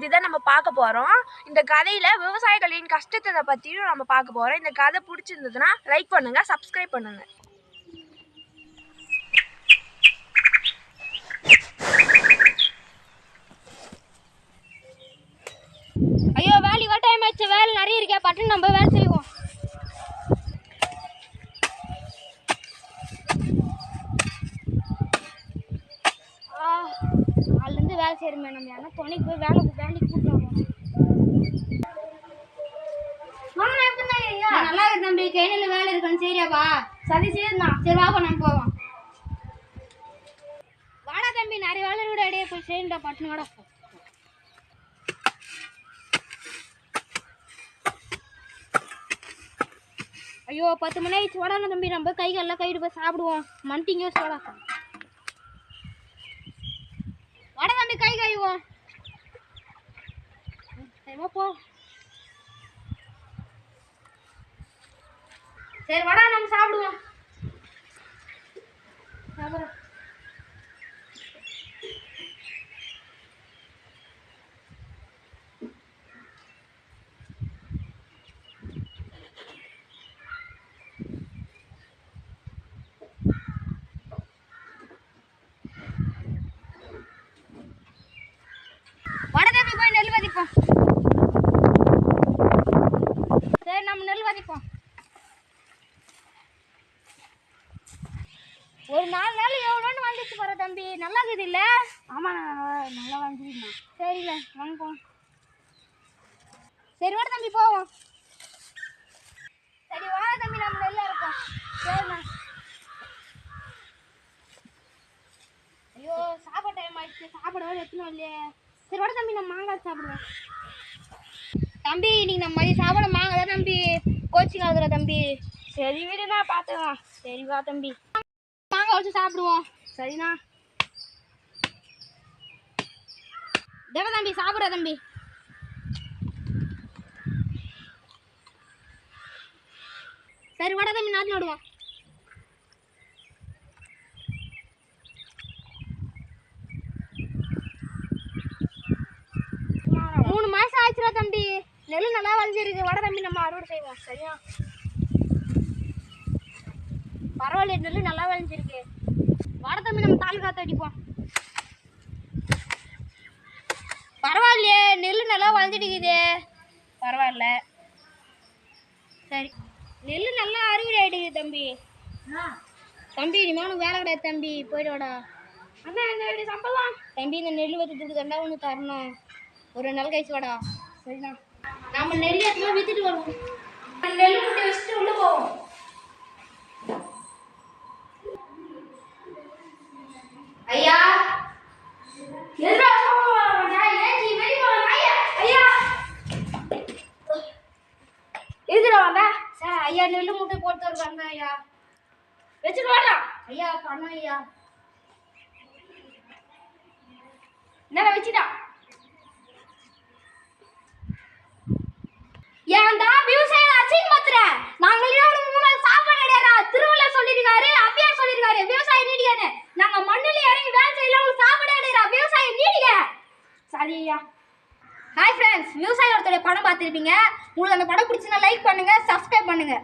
பற்றி தான் நம்ம பார்க்க போகிறோம். இந்த கதையில் விவசாயிகளின் கஷ்டத்தை பற்றியும் நம்ம பார்க்க போகிறோம். இந்த கதை பிடிச்சிருந்ததுன்னா லைக் பண்ணுங்கள், சப்ஸ்கிரைப் பண்ணுங்கள். ஐயோ வேலைக்கு டைம் ஆச்சு, வேலை நிறைய இருக்கே, பட்டு நம்ம வேலை செய்வோம். அதுலேருந்து வேலை செய்யறோமே, நம்ம யாரா துணைக்கு போய் வேலைக்கு கூப்பிடுவோம். நல்லா இருக்கு தம்பி, கையில வேலை இருக்கணும். சரியாப்பா? சரிண்ணா. சரி வாப்பா, நம்ம போவோம். வாடா தம்பி, நிறைய வேலை கூட அடையே போய் செய்யண்டா, பட்டுன்னு வாடா. ஐயோ 10 மணி ஆயிடுச்சு, வாடா தம்பி, நம்ம கை காலெல்லாம் கைட்டு போய் சாப்பிடுவோம். மண்டிங்க வாடா. வாடா தம்பி, கை கழுவோம். சரிவா போ. சரி வாடா, நம்ம சாப்பிடுவோம். சாப்பிடுறோம். வடதம்பி போய் நெல் வதிப்போம். சரி, நம்ம நெல் வதிப்போம். ஒரு 4 நாள் எவ்வளோன்னு வந்துச்சு போகிற தம்பி, நல்லா இருக்குது இல்லை? ஆமாண்ணா, நல்லா வந்துச்சுண்ணா. சரிங்க, வாங்க போவோம். சரி வாட தம்பி, போவோம். சரி வாட தம்பி, நம்ம நெல்ல இருக்கோம். சரிண்ணா. ஐயோ சாப்பாடு டைம் ஆயிடுச்சு, சாப்பாடு எத்தனும் இல்லையே. சரி வாட தம்பி, நம்ம மாங்காய் சாப்பிடுவோம். தம்பி இன்னைக்கு நம்ம மதியம் சாப்பாடு மாங்காய் தான் தம்பி, கோச்சிக்காதுரா தம்பி. சரி வீடுண்ணா, பார்த்துக்கலாம். சரி வா தம்பி, மாங்காய் வச்சு சாப்பிடுவோம். சரிண்ணா. தேவ தம்பி, சாப்பிட்ற தம்பி. சரி வாடா தம்பி, நாட்டு நடுவோம். மூணு மாசம் ஆச்சுடா தம்பி, நெல் நல்லா வளைஞ்சிருக்கு. வட தம்பி, நம்ம அறுவடை செய்வோம். சரியா? பரவாயில்ல, நெல் நல்லா விளைஞ்சிருக்கு. வட தம்பி, நம்ம தாள் காத்து அடிப்போம். பரவாயில்லையே, நெல் நல்லா வளைஞ்சிடுக்குது. பரவாயில்ல. சரி, நெல் நல்லா அறுவடை ஆயிடுது தம்பி. தம்பி இனிமே வேலை கிடையாது தம்பி, போயிட்டு வாடா. அண்ணா இந்த சம்பளம் தம்பி, இந்த நெல் வச்சுட்டு தண்டா ஒன்று தரணும். ஒரு நாள் கழிச்சு வாடா. சரிண்ணா. நம்ம நெல் எத்தனை வித்துட்டு வருவோம். நெல் முட்டை வச்சுட்டு உள்ள போவோம். ஐயா ஐயா, நெல் முட்டை போட்டு வருவாங்க ஐயா. வச்சுட்டு வாடா ஐயா. பணம் ஐயா. என்ன வச்சுட்டா? ஏன்டா விவசாயிகளை அசிங்கப்படுத்துற? நாங்களே ஒரு 3 நாள் சாப்பாடு அடையாதா? திருவள்ளுவர் சொல்லிருக்காரு, அவ்வையார் சொல்லிருக்காரு, விவசாயம் நீடிக்கன்னு. நாங்க மண்ணுல இறங்கி வேலை செய்யல, உங்களுக்கு சாப்பாடு அடையாதா? விவசாயம் நீடிக்க. சரி ஐயா. ஹாய் ஃப்ரெண்ட்ஸ், விவசாயியோட படம் பார்த்துருப்பீங்க. உங்களுக்கு அந்த படம் பிடிச்சுன்னா லைக் பண்ணுங்க, சப்ஸ்கிரைப் பண்ணுங்க.